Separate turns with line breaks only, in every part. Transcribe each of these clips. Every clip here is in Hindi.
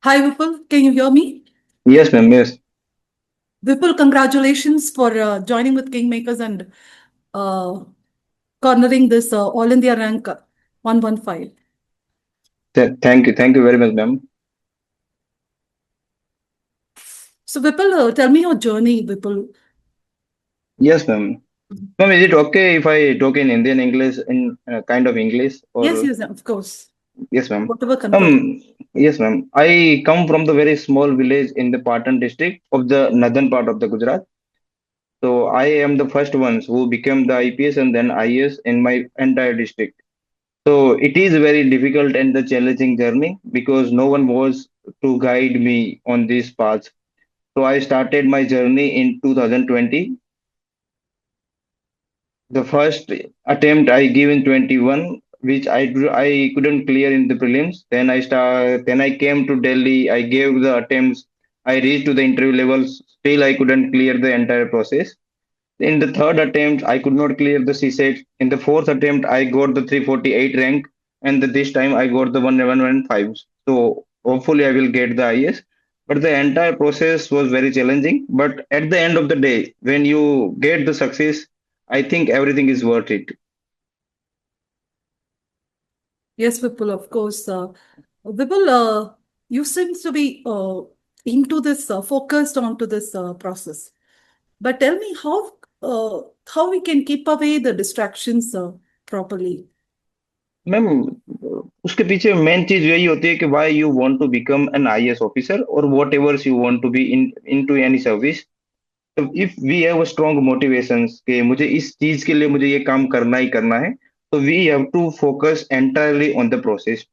Hi, Vipul. Can you hear me?
Yes, ma'am. Yes.
Vipul, congratulations for joining with Kingmakers and uh, cornering this All India rank 115.
Thank you. Thank you very much, ma'am.
So, Vipul, tell me your journey, Vipul.
Yes, ma'am. Ma'am, is it okay if I talk in Indian English, in kind of English,
Yes,
or
yes, of course.
yes, ma'am.
Whatever comfortable.
Yes, ma'am. I come from the very small village in the Patan district of the northern part of the Gujarat. So I am the first ones who became the IPS and then IS in my entire district. So it is very difficult and the challenging journey because no one was to guide me on this path. So I started my journey in 2020. The first attempt I gave in 21, which I couldn't clear in the prelims. Then I came to Delhi. I gave the attempts. I reached to the interview levels. Still, I couldn't clear the entire process. In the third attempt, I could not clear the CSET. In the fourth attempt, I got the 348 rank, and this time I got the 1115. So hopefully, I will get the IS. But the entire process was very challenging. But at the end of the day, when you get the success, I think everything is worth it.
Yes, Vipul, of course. Vipul, you seems to be into this, focused onto this process. But tell me how we can keep away the distractions properly.
Ma'am, उसके पीछे मेन चीज यही होती है कि why you want to become an IAS officer और whatever you want to be in into any service. तो if we have a strong motivations कि मुझे इस चीज के लिए मुझे ये काम करना ही करना है, तो we have to focus entirely on the process.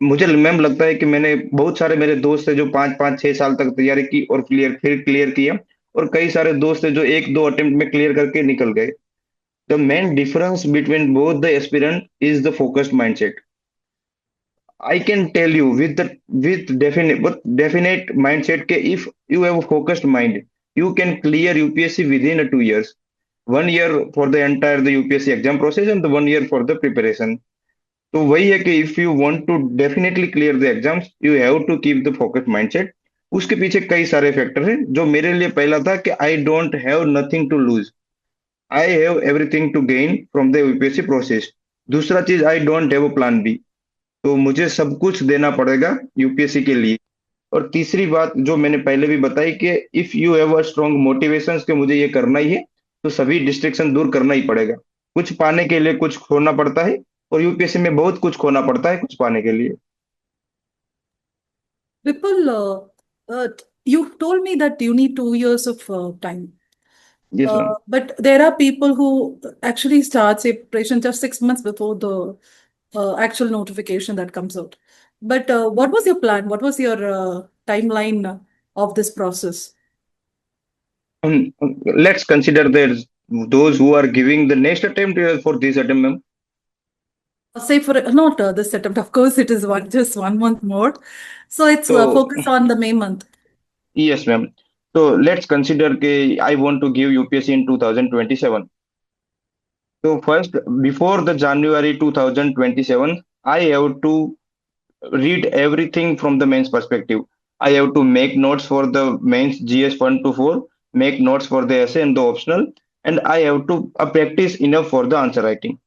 मुझे मैम लगता है कि मैंने बहुत सारे मेरे दोस्त है जो 5 5 6 साल तक तैयारी की और फिर क्लियर किया, और कई सारे दोस्त है जो एक दो अटेम्प्ट में क्लियर करके निकल गए. The main difference between both the aspirant is the focused mindset. I can tell you with definite mindset ke if you have a focused mind, you can clear UPSC within a 2 years. 1 year for the entire the UPSC exam process and the 1 year for the preparation. तो वही है कि if you want to definitely clear the exams, you have to keep the focused mindset. उसके पीछे कई सारे फैक्टर हैं. जो मेरे लिए पहला था कि I don't have nothing to lose. I have everything to gain from the UPSC process. दूसरा चीज I don't have a plan B. तो मुझे सब कुछ देना पड़ेगा यूपीएससी के लिए. और तीसरी बात जो मैंने पहले भी बताई कि if you have a strong motivation कि मुझे ये करना ही है, तो सभी डिस्ट्रैक्शन दूर करना ही पड़ेगा. कुछ पाने के लिए कुछ खोना पड़ता है, और यूपीएससी में बहुत कुछ खोना पड़ता है कुछ पाने के लिए.
Vipul, you told me that you need 2 years of time.
Yes ma'am.
But there are people who actually start say preparation just 6 months before the actual notification that comes out. But what was your plan? What was your timeline of this process?
Let's consider there's those who are giving the next attempt for this attempt, ma'am.
Say for not this attempt, of course, it is just 1 month more. So it's
So
focused on the May month.
yes, ma'am. So let's consider कि I want to give UPSC in 2027. So first, before the January 2027, I have to read everything from the mains perspective. I have to make notes for the mains GS 1 to 4, make notes for the essay and the optional, and I have to practice enough for the answer writing.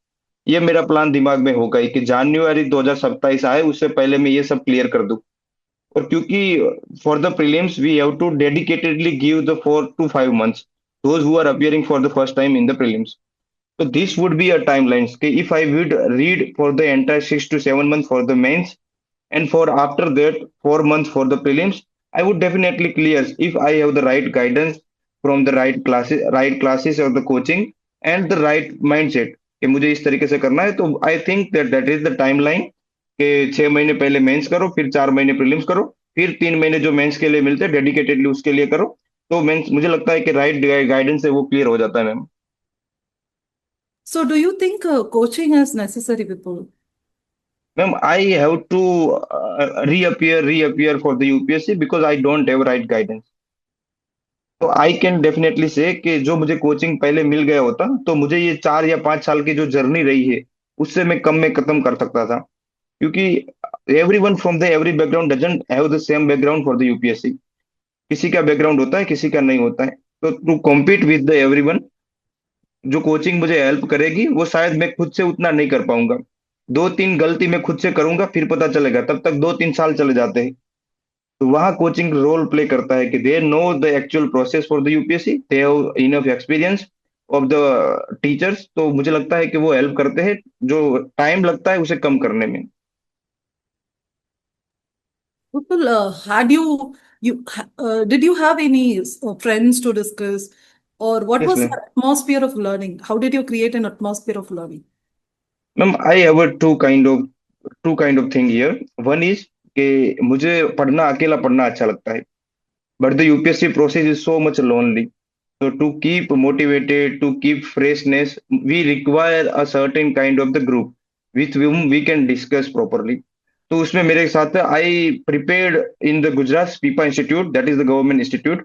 ये मेरा प्लान दिमाग में होगा ही कि जनवरी 2027 आए उससे पहले मैं ये सब क्लियर कर दूं. और क्योंकि for the prelims we have to dedicatedly give the 4 to 5 months those who are appearing for the first time in the prelims. So this would be a timeline. Okay, if I would read for the entire 6 to 7 months for the mains, and for after that 4 months for the prelims, I would definitely clear if I have the right guidance from the right classes or the coaching and the right mindset कि मुझे इस तरीके से करना है. तो आई think that is the timeline कि 6 महीने पहले मेंस करो, फिर 4 महीने प्रीलिम्स करो, फिर 3 महीने जो मेंस के लिए मिलते हैं डेडिकेटेडली उसके लिए करो. तो मेंस मुझे लगता है कि राइट गाइडेंस से वो क्लियर हो जाता है ma'am.
So do you think coaching is necessary, Vipul?
Ma'am, I have to reappear for the UPSC because I don't have right guidance. तो आई कैन डेफिनेटली से कि जो मुझे कोचिंग पहले मिल गया होता तो मुझे ये 4 या 5 साल की जो जर्नी रही है उससे मैं कम में खत्म कर सकता था. क्योंकि everyone from the every background doesn't have the same background for the UPSC. किसी का बैकग्राउंड होता है, किसी का नहीं होता है। तो to compete with the everyone, जो कोचिंग मुझे हेल्प करेगी वो शायद मैं खुद से उतना नहीं कर पाऊंगा। दो तीन गलती मैं खुद से करूंगा, फिर पता चलेगा, तब तक 2-3 साल चले जाते हैं। तो वहाँ कोचिंग रोल प्ले करता है कि they know the actual process for the UPSC, they have enough experience of the teachers. तो मुझे लगता है कि वो हेल्प करते हैं, जो टाइम लगता है उसे कम करने में।
People, had did you have any friends to discuss, or what
yes
was
ma'am.
the atmosphere of learning? How did you create an atmosphere of learning?
Ma'am I have two kind of thing here. One इज कि मुझे पढ़ना, अकेला पढ़ना अच्छा लगता है, but the UPSC process is so much lonely. So to keep motivated, to keep freshness, we require a certain kind of the group with whom we can discuss properly. तो उसमें मेरे साथ I prepared in the Gujarat SPIPA institute, that is the government institute.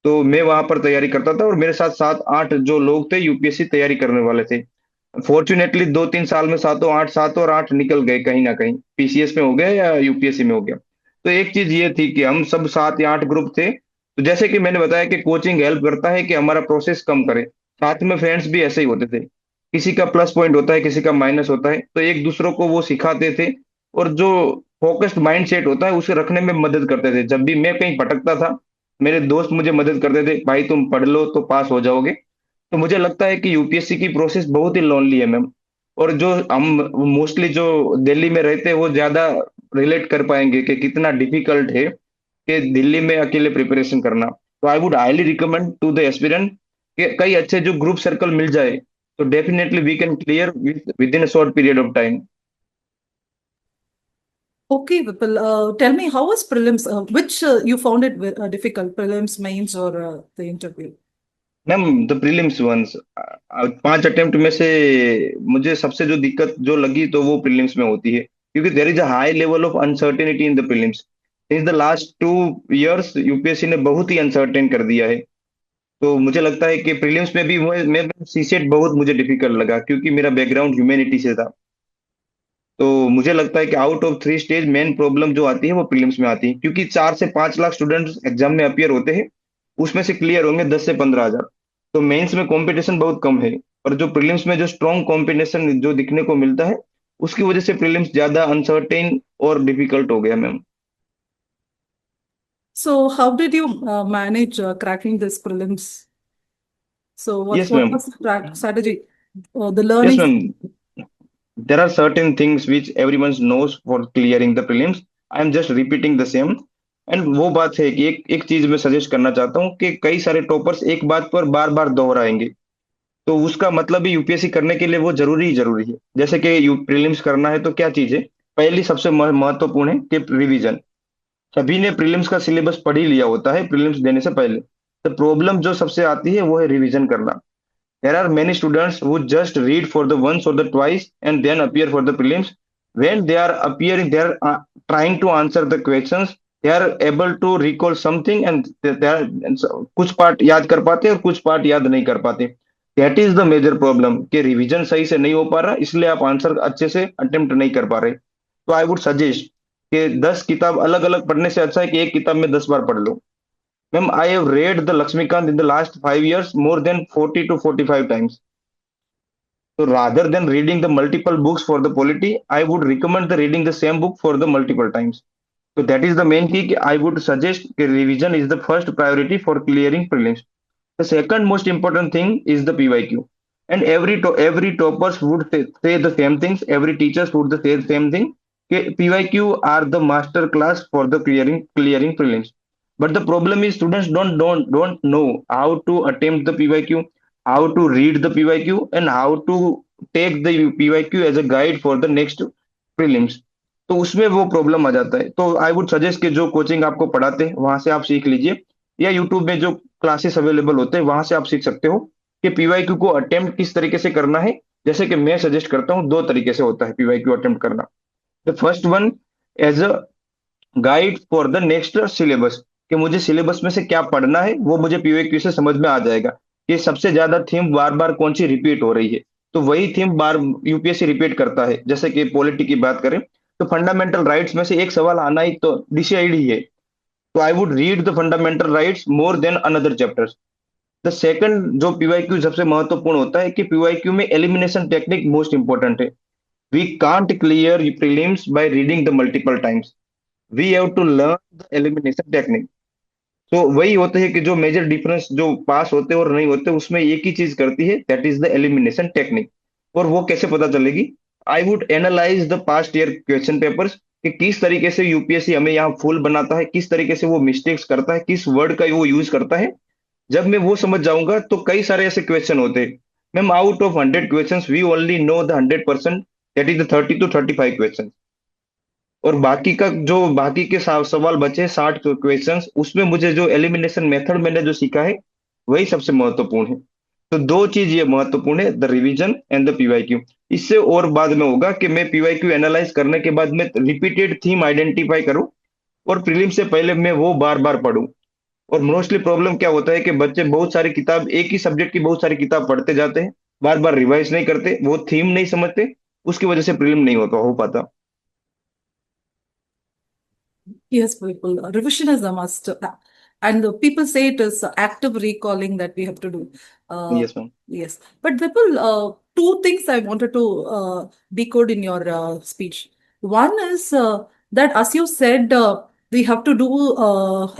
तो मैं वहां पर तैयारी करता था, और मेरे साथ 7-8 जो लोग थे यूपीएससी तैयारी करने वाले थे। फॉर्चुनेटली 2-3 साल में सातों आठ, 7 और 8 निकल गए, कहीं ना कहीं पीसीएस में हो गया या यूपीएससी में हो गया। तो एक चीज ये थी कि हम सब 7 या 8 ग्रुप थे। तो जैसे कि मैंने बताया कि कोचिंग हेल्प करता है कि हमारा प्रोसेस कम करे। साथ में फ्रेंड्स भी ऐसे ही होते थे, किसी का प्लस पॉइंट होता है, किसी का माइनस होता है, तो एक दूसरों को वो सिखाते थे। और जो फोकस्ड माइंड सेट होता है उसे रखने में मदद करते थे। जब भी मैं कहीं भटकता था, मेरे दोस्त मुझे मदद करते थे, भाई तुम पढ़ लो तो पास हो जाओगे। तो मुझे लगता है कि यूपीएससी की प्रोसेस बहुत ही लोनली है मैम। और जो हम मोस्टली जो दिल्ली में रहते हैं वो ज्यादा रिलेट कर पाएंगे कि कितना डिफिकल्ट है कि दिल्ली में अकेले प्रिपरेशन करना। तो I would highly recommend to the aspirant कि कई अच्छे जो ग्रुप सर्कल मिल जाए, तो definitely we can clear within a short period of time.
Okay, Vipul, tell me, how was prelims? Which you found it difficult, prelims, mains, or the interview?
Ma'am the prelims once, 5 attempt में से मुझे सबसे जो दिक्कत जो लगी तो वो प्रीलिम्स में होती है, क्योंकि there is a high level of uncertainty in the prelims. Since the last 2 years UPSC ने बहुत ही अनसर्टेन कर दिया है। तो मुझे लगता है कि प्रीलिम्स में भी मैं सीसेट बहुत मुझे डिफिकल्ट लगा, क्योंकि मेरा बैकग्राउंड ह्यूमैनिटी से था। तो मुझे लगता है कि out of 3 stage main problem जो आती है वो प्रीलिम्स में आती है, क्योंकि 4 से 5 लाख स्टूडेंट्स एग्जाम में अपियर होते हैं, उसमें से क्लियर होंगे 10 से 15 हजार। तो मेंस में कंपटीशन बहुत कम है, और जो प्रीलिम्स में जो स्ट्रॉन्ग कॉम्बिनेशन जो दिखने को मिलता है, उसकी वजह से प्रीलिम्स ज्यादा अनसर्टेन और डिफिकल्ट हो गया ma'am.
So, how did you manage cracking this prelims? So,
yes
what
ma'am.
was the strategy? The
yes
learning.
Ma'am, there are certain things which everyone knows for clearing the prelims. I am just repeating the same. And वो बात है कि एक चीज मैं सजेस्ट करना चाहता हूँ कि कई सारे टॉपर्स एक बात पर बार बार दोहराएंगे, तो उसका मतलब ही यूपीएससी करने के लिए वो जरूरी है। जैसे कि यू प्रीलिम्स करना है तो क्या चीज है, पहली सबसे महत्वपूर्ण है कि रिवीजन। सभी ने प्रीलिम्स का सिलेबस पढ़ ही लिया होता है प्रीलिम्स देने से पहले। तो प्रॉब्लम जो सबसे आती है वो है रिवीजन करना। There are many students who just read for the once or the twice and then appear for the prelims. When they are appearing, they are trying to answer the questions. They are able to recall something, and they are कुछ पार्ट याद कर पाते हैं और कुछ पार्ट याद नहीं कर पाते। That is the major problem कि रिवीजन सही से नहीं हो पा रहा, इसलिए आप आंसर अच्छे से अटेम्प्ट नहीं कर पा रहे। तो आई वुड सजेस्ट कि 10 किताब अलग अलग पढ़ने से अच्छा है कि एक किताब में 10 बार पढ़ लो। Ma'am I have read the Lakshmikant in the last 5 years more than 40 to 45 times. So rather than reading the multiple books for the polity, I would recommend the reading the same book for the multiple times. So that is the main key. I would suggest that revision is the first priority for clearing prelims. The second most important thing is the PYQ. And every toppers would say the same things. Every teachers would say the same thing. Okay, PYQ are the master class for the clearing prelims. But the problem is students don't know how to attempt the PYQ, how to read the PYQ, and how to take the PYQ as a guide for the next prelims. तो उसमें वो प्रॉब्लम आ जाता है। तो आई वुड सजेस्ट कि जो कोचिंग आपको पढ़ाते हैं वहां से आप सीख लीजिए, या यूट्यूब में जो क्लासेस अवेलेबल होते हैं वहां से आप सीख सकते हो कि पीवाईक्यू को अटेम्प्ट किस तरीके से करना है। जैसे कि मैं सजेस्ट करता हूँ 2 तरीके से होता है पीवाईक्यू अटेम्प्ट करना। The first one, as a guide for the next syllabus, कि मुझे सिलेबस में से क्या पढ़ना है वो मुझे पीवाईक्यू से समझ में आ जाएगा कि सबसे ज्यादा थीम बार बार कौन सी रिपीट हो रही है। तो वही थीम बार यूपीएससी रिपीट करता है। जैसे कि पॉलिटी की बात करें तो फंडामेंटल राइट्स में से एक सवाल आना ही तो डिसाइड ही है। तो I would read the fundamental rights more than another chapters. The second जो पीवाईक्यू सबसे महत्वपूर्ण होता है कि पीवाईक्यू में एलिमिनेशन टेक्निक मोस्ट इंपॉर्टेंट है। We can't clear prelims by reading the multiple times, we have to learn the elimination technique. तो वही होते हैं कि जो मेजर डिफरेंस जो पास होते और नहीं होते उसमें एक ही चीज करती है, that is the elimination technique. और वो कैसे पता चलेगी? I would analyse the past year question papers कि किस तरीके से यूपीएससी हमें यहाँ फुल बनाता है, किस तरीके से वो मिस्टेक्स करता है, किस वर्ड का वो यूज करता है। जब मैं वो समझ जाऊंगा तो कई सारे ऐसे क्वेश्चन होते हैं। Ma'am, out of 100 question we only know the 100%, that is the 30 to 35 question. और बाकी का जो बाकी के सवाल बचे 60 क्वेश्चंस, उसमें मुझे जो एलिमिनेशन मेथड मैंने जो सीखा है वही सबसे महत्वपूर्ण है। तो दो चीज ये महत्वपूर्ण है, the revision and the PYQ. इससे और बाद में होगा कि मैं पीवाईक्यू एनालाइज करने के बाद में रिपीटेड थीम आइडेंटिफाई करूं और प्रीलिम से पहले मैं वो बार बार पढूं। और मोस्टली प्रॉब्लम क्या होता है कि बच्चे बहुत सारी किताब, एक ही सब्जेक्ट की बहुत सारी किताब पढ़ते जाते हैं, बार बार रिवाइज नहीं करते, वो थीम नहीं समझते, उसकी वजह से प्रीलिम नहीं होता हो पाता।
Yes, people. Revision is a must. And people say it is active recalling that we have to do.
Yes ma'am.
Yes. But people, two things I wanted to decode in your speech. One is that, as you said, we have to do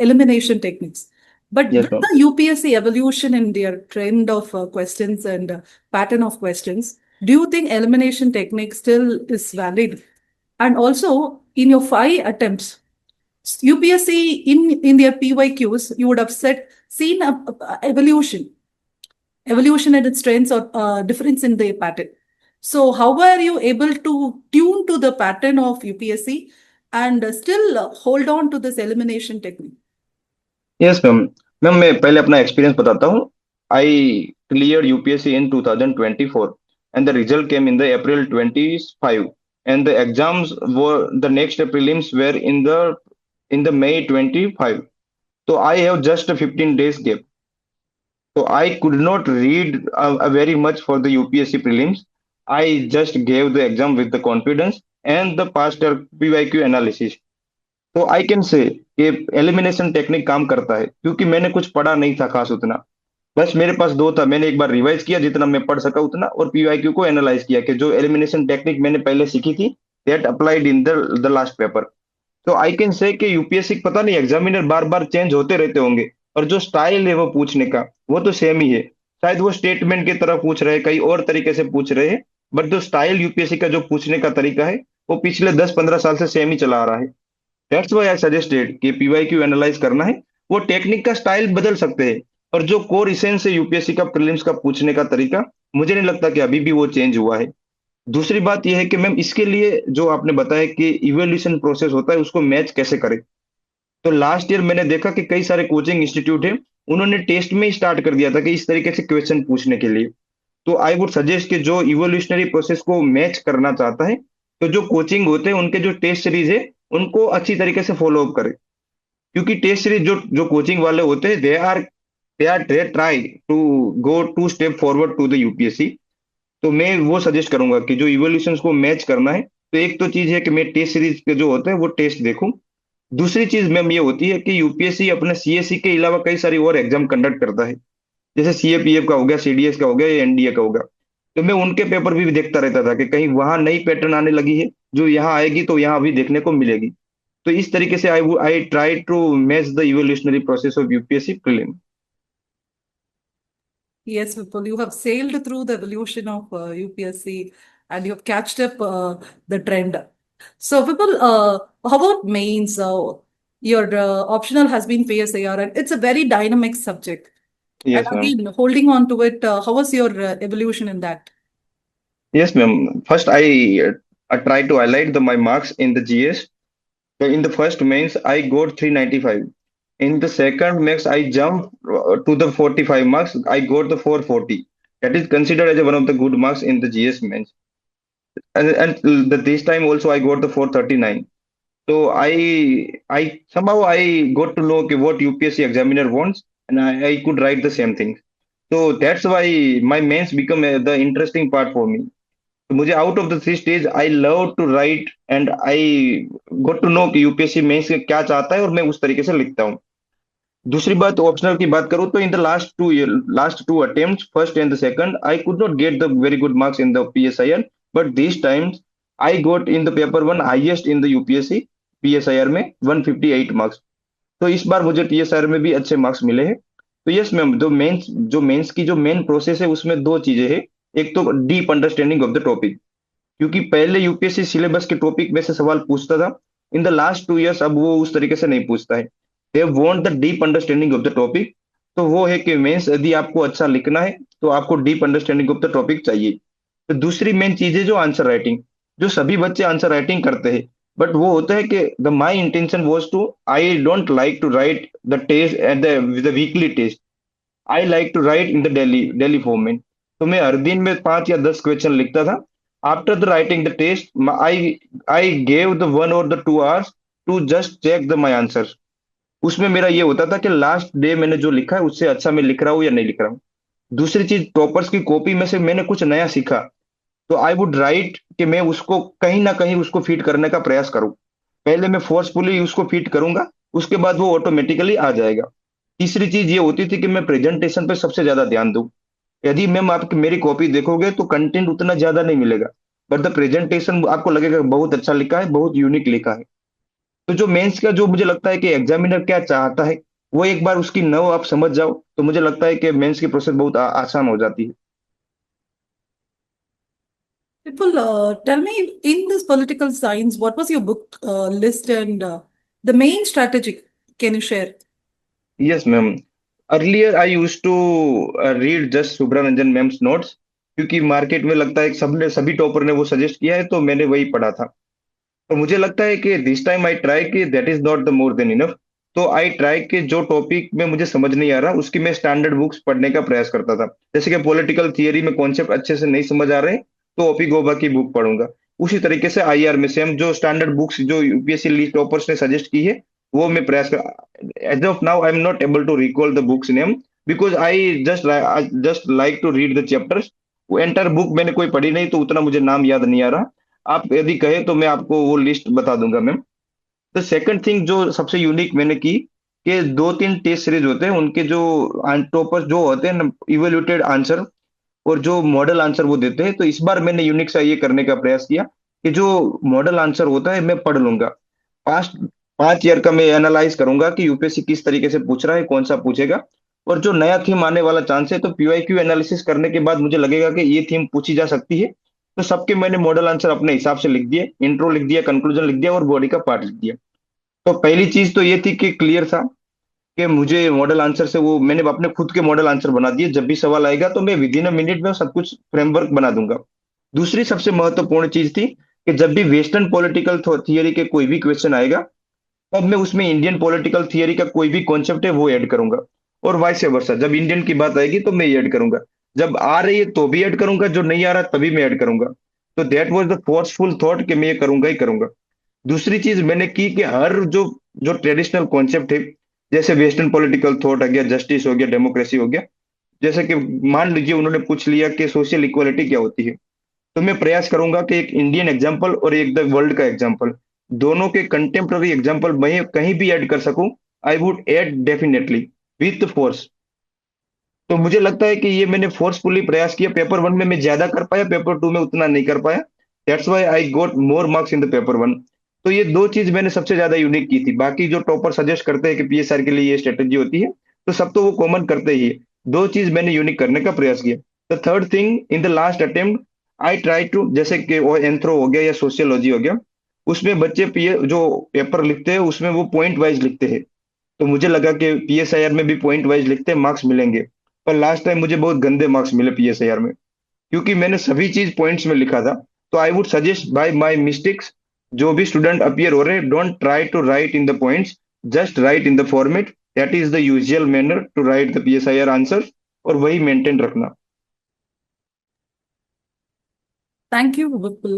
elimination techniques. But
yes
with
ma'am.
the UPSC evolution in their trend of questions and pattern of questions, do you think elimination technique still is valid? And also, in your 5 attempts, UPSC in their PYQs, you would have said seen evolution and its trends or difference in the pattern. So, how were you able to tune to the pattern of UPSC and still hold on to this elimination technique?
Yes ma'am. Ma'am, मैं पहले अपना एक्सपीरियंस बताता हूँ। I clear UPSC in 2024 and the result came in the April 25 and the exams were the next prelims were in the May 25। तो आई हैव जस्ट 15 days gap, so I could not read very much for the UPSC prelims. I just gave the exam with the confidence and the past PYQ analysis. तो आई कैन से कि एलिमिनेशन टेक्निक काम करता है, क्योंकि मैंने कुछ पढ़ा नहीं था खास उतना। बस मेरे पास दो था, मैंने एक बार रिवाइज किया जितना मैं पढ़ सका उतना, और पीवाईक्यू को एनालाइज किया कि जो एलिमिनेशन टेक्निक मैंने पहले सीखी थी, that applied in the last paper. तो आई कैन से कि यूपीएससी पता नहीं एग्जामिनर बार बार चेंज होते रहते होंगे, और जो स्टाइल है वो पूछने का वो तो सेम ही है। शायद वो स्टेटमेंट की तरह पूछ रहे हैं, कई और तरीके से पूछ रहे हैं, बट जो स्टाइल यूपीएससी का जो पूछने का तरीका है वो पिछले 10-15 साल से सेम ही चला आ रहा है। दैट्स व्हाई आई सजेस्टेड कि पीवाईक्यू एनालाइज करना है। वो टेक्निक का स्टाइल बदल सकते हैं, और जो कोर इसेंस है यूपीएससी का प्रीलिम्स का पूछने का तरीका, मुझे नहीं लगता कि अभी भी वो चेंज हुआ है। दूसरी बात यह है कि मैम, इसके लिए जो आपने बताया कि इवोल्यूशन प्रोसेस होता है उसको मैच कैसे करें, तो लास्ट ईयर मैंने देखा कि कई सारे कोचिंग इंस्टीट्यूट है, उन्होंने टेस्ट में ही स्टार्ट कर दिया था कि इस तरीके से क्वेश्चन पूछने के लिए। तो आई वुड सजेस्ट कि जो इवोल्यूशनरी प्रोसेस को मैच करना चाहता है, तो जो कोचिंग होते हैं उनके जो टेस्ट सीरीज है उनको अच्छी तरीके से फॉलो अप करे। क्योंकि टेस्ट सीरीज जो जो कोचिंग वाले होते हैं, they try to go 2 step forward to the UPSC. तो मैं वो सजेस्ट करूंगा कि जो इवोल्यूशन को मैच करना है, तो एक तो चीज है कि मैं टेस्ट सीरीज के जो होते हैं वो टेस्ट देखूं। दूसरी चीज मैम ये होती है कि यूपीएससी अपने सीएससी के अलावा कई सारी और एग्जाम कंडक्ट करता है, जैसे सीएपीएफ का हो गया, सीडीएस का हो गया या एनडीए का होगा। तो मैं उनके पेपर भी देखता रहता था कि कहीं वहां नई पैटर्न आने लगी है जो यहाँ आएगी तो यहाँ भी देखने को मिलेगी। तो इस तरीके से I try to match the evolutionary process of UPSC prelim.
Yes, Vipul, you have sailed through the evolution of UPSC and you have catched up the trend. So, Vipul, how about mains? Your optional has been PSAR, and it's a very dynamic subject. And
yes ma'am.
again, holding on to it, how was your evolution in that?
Yes ma'am. First I try to highlight the my marks in the GS. So in the first mains, I got 395. In the second mains, I jumped to the 45 marks. I got the 440. That is considered as one of the good marks in the GS mains. And this time also I got the 439. So I somehow I got to know okay, what UPSC examiner wants, and I could write the same thing. So that's why my mains become the interesting part for me. तो मुझे out of the three stage I love to write and I got to know कि यूपीएससी मेंस से क्या चाहता है और मैं उस तरीके से लिखता हूँ। दूसरी बात ऑप्शनल की बात करूँ तो in the last two attempts first and the second I could not get the very good marks in the PSIR, but this times I got in the paper one highest in the UPSC PSIR में 158 मार्क्स। तो इस बार मुझे पीएसआईआर में भी अच्छे मार्क्स मिले हैं। तो यस मैम, जो मेंस की जो मेन प्रोसेस है उसमें दो चीजें हैं। एक तो deep understanding of the topic, क्योंकि पहले यूपीएससी सिलेबस के टॉपिक में से सवाल पूछता था। इन द लास्ट 2 इयर्स अब वो उस तरीके से नहीं पूछता है। They want the deep understanding of the topic. तो वो है कि मेंस यदि आपको अच्छा लिखना है तो आपको deep understanding of the topic चाहिए। तो दूसरी मेन चीज है जो आंसर राइटिंग। जो सभी बच्चे आंसर राइटिंग करते हैं, बट वो होता है कि the my intention was to I don't like to write the test at the weekly test. I like to write in the daily daily format. तो मैं हर दिन में 5 या 10 क्वेश्चन लिखता था। After the writing the test I I gave the 1 or 2 hours to just check the my answer. उसमें मेरा ये होता था कि लास्ट डे मैंने जो लिखा है उससे अच्छा मैं लिख रहा हूँ या नहीं लिख रहा हूँ। दूसरी चीज, टॉपर्स की कॉपी में से मैंने कुछ नया सीखा, तो आई वुड राइट कि मैं उसको कहीं ना कहीं उसको फिट करने का प्रयास करूं। पहले मैं फोर्सफुली उसको फिट करूंगा, उसके बाद वो ऑटोमेटिकली आ जाएगा। तीसरी चीज ये होती थी कि मैं प्रेजेंटेशन पे सबसे ज्यादा ध्यान दूं। यदि मैम आप मेरी कॉपी देखोगे तो कंटेंट उतना ज्यादा नहीं मिलेगा, बट द प्रेजेंटेशन आपको लगेगा बहुत अच्छा लिखा है, बहुत यूनिक लिखा है। तो जो मेंस का जो मुझे लगता है कि एग्जामिनर क्या चाहता है, वो एक बार उसकी नव आप समझ जाओ तो मुझे लगता है कि मेंस की प्रोसेस बहुत आसान हो जाती है।
People, tell me in this political science, what was your book list and the main strategy? Can you share?
Yes ma'am, earlier I use to read just Subramaniam ma'am's notes, क्योंकि मार्केट में लगता है कि सबने सभी टॉपर ने वो सजेस्ट किया है तो मैंने वही पढ़ा था। तो मुझे लगता है कि दिस टाइम आई ट्राई कि that is not the more than enough. तो आई ट्राई कि जो टॉपिक में मुझे समझ नहीं आ रहा उसकी मैं स्टैंडर्ड बुक्स पढ़ने का प्रयास करता था। जैसे कि पॉलिटिकल थियरी में कॉन्सेप्ट अच्छे से नहीं समझ आ रहे तो ओपी गोबा की बुक पढ़ूंगा। उसी तरीके से आईआर में सेम जो स्टैंडर्ड बुक्स जो यूपीएससी लीड टॉपर्स ने सजेस्ट की है वो मैं प्रयास कर। As of now I am not able to recall the books name, because I just like to read the chapters. वो एंटर बुक मैंने कोई पढ़ी नहीं तो उतना मुझे नाम याद नहीं आ रहा। आप यदि कहे तो मैं आपको वो लिस्ट बता दूंगा मैम। तो सेकंड थिंग जो सबसे यूनिक मैंने की कि 2-3 टेस्ट सीरीज होते हैं, उनके जो टॉपर्स जो होते हैं ना, इवेल्यूटेड आंसर और जो मॉडल आंसर वो देते हैं। तो इस बार मैंने यूनिक सा ये करने का प्रयास किया कि जो मॉडल आंसर होता है मैं पढ़ लूंगा। पास्ट 5 ईयर का मैं एनालाइज करूंगा कि यूपीएससी किस तरीके से पूछ रहा है, कौन सा पूछेगा। और जो नया थीम आने वाला चांस है तो पीवाईक्यू एनालिसिस करने के बाद मुझे लगेगा कि ये थीम पूछी जा सकती है। तो सबके मैंने मॉडल आंसर अपने हिसाब से लिख दिए, इंट्रो लिख दिया, कंक्लूजन लिख दिया और बॉडी का पार्ट लिख दिया। तो पहली चीज तो ये थी कि क्लियर था कि मुझे मॉडल आंसर से वो मैंने अपने खुद के मॉडल आंसर बना दिए। जब भी सवाल आएगा तो मैं विद इन अ मिनट में सब कुछ फ्रेमवर्क बना दूंगा। दूसरी सबसे महत्वपूर्ण चीज थी कि जब भी वेस्टर्न पॉलिटिकल थियरी के कोई भी क्वेश्चन आएगा तब मैं उसमें इंडियन पॉलिटिकल थियरी का कोई भी कॉन्सेप्ट है वो ऐड करूंगा। और वाइस वर्सा, जब इंडियन की बात आएगी तो मैं ये ऐड करूंगा। जब आ रही है तो भी ऐड करूंगा, जो नहीं आ रहा तभी मैं ऐड करूंगा। तो that was the forceful thought कि मैं ये करूंगा ही करूंगा। दूसरी चीज मैंने की कि हर जो जो ट्रेडिशनल कॉन्सेप्ट है, जैसे वेस्टर्न पॉलिटिकल थॉट आ गया, जस्टिस हो गया, डेमोक्रेसी हो गया। जैसे कि मान लीजिए उन्होंने पूछ लिया कि सोशल इक्वालिटी क्या होती है, तो मैं प्रयास करूंगा कि एक इंडियन एग्जाम्पल और एक द वर्ल्ड का एग्जाम्पल, दोनों के कंटेम्प्ररी एग्जाम्पल मैं कहीं भी ऐड कर सकूं। I would add definitely with force. तो मुझे लगता है कि ये मैंने फोर्सफुली प्रयास किया। पेपर वन में मैं ज्यादा कर पाया, पेपर टू में उतना नहीं कर पाया। That's why I got more marks in the paper one. तो ये दो चीज मैंने सबसे ज्यादा यूनिक की थी। बाकी जो टॉपर सजेस्ट करते हैं कि पीएसआर के लिए ये स्ट्रेटेजी होती है, तो सब तो वो कॉमन करते ही है। दो चीज मैंने यूनिक करने का प्रयास किया। The third thing, in the last attempt I try to, जैसे कि वो एंथ्रो हो गया या सोशियोलॉजी हो गया, उसमें बच्चे पीए जो पेपर लिखते हैं उसमें वो पॉइंट वाइज लिखते हैं। तो मुझे लगा कि पीएसआईआर में भी पॉइंट वाइज लिखते हैं, मार्क्स मिलेंगे। पर लास्ट टाइम मुझे बहुत गंदे मार्क्स मिले पीएसआईआर में, क्योंकि मैंने सभी चीज पॉइंट्स में लिखा था। तो I would suggest by my mistakes, जो भी स्टूडेंट अपियर हो रहे हैं, don't try to write in the points, just write in the format. That is the usual manner to write the PSIR answer, और वही मेंटेन रखना।
Thank you, Vipul.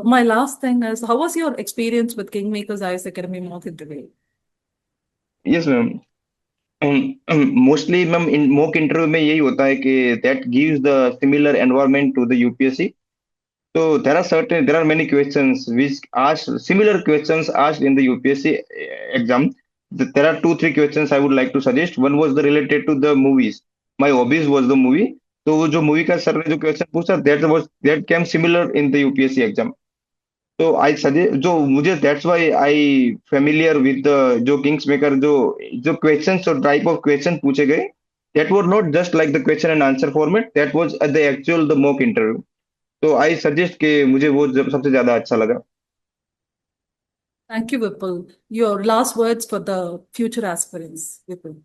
My last thing is, how was your experience with Kingmakers IS Academy mock interview?
Yes ma'am, mostly ma'am in mock interview में यही होता है कि that gives the similar environment to the UPSC. So there are many questions which asked similar questions asked in the UPSC exam. There are two, three questions I would like to suggest. One was the related to the movies. My hobbies was the movie. तो वो जो मूवी का सर ने जो क्वेश्चन पूछा that came similar in the UPSC exam. तो आई सजेस्ट जो मुझे that's why I familiar with जो किंग्स मेकर जो जो क्वेश्चंस और टाइप ऑफ क्वेश्चन पूछे गए that were not just like the question and answer format that was the actual the mock interview तो आई सजेस्ट कि मुझे वो सबसे ज्यादा अच्छा लगा.
Thank you, Vipul. Your last words for the future aspirants, Vipul.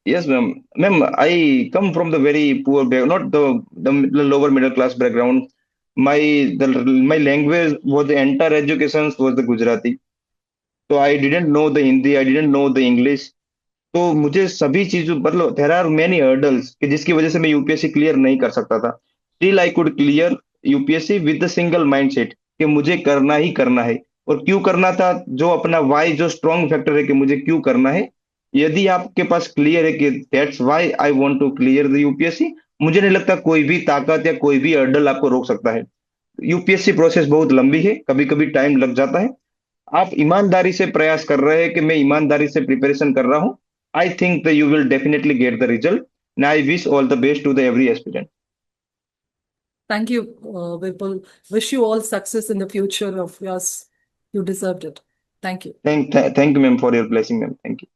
Yes, ma'am. Ma'am, I come from the very poor background, not the lower middle class background. My language was the entire education was the Gujarati. So I didn't know the Hindi, I didn't know the English. तो मुझे सभी चीजों मतलब देर आर मेनी हर्डल्स कि जिसकी वजह से मैं यूपीएससी क्लियर नहीं कर सकता था. Still I could clear UPSC with the single mindset कि मुझे करना ही करना है. और क्यों करना था जो अपना वाई जो स्ट्रॉन्ग फैक्टर है कि मुझे क्यों करना है. यदि आपके पास क्लियर है कि that's why I want to clear the UPSC मुझे नहीं लगता कोई भी ताकत या कोई भी हर्डल आपको रोक सकता है. यूपीएससी प्रोसेस बहुत लंबी है कभी कभी टाइम लग जाता है. आप ईमानदारी से प्रयास कर रहे हैं कि मैं ईमानदारी से प्रिपरेशन कर रहा हूं. I think that you will definitely get the result and I wish all the best to the every aspirant.
Thank you, Vipul. Wish you all success in the future of yours. You deserved it. Thank you.
Thank you, ma'am, for your blessing, ma'am. Thank you.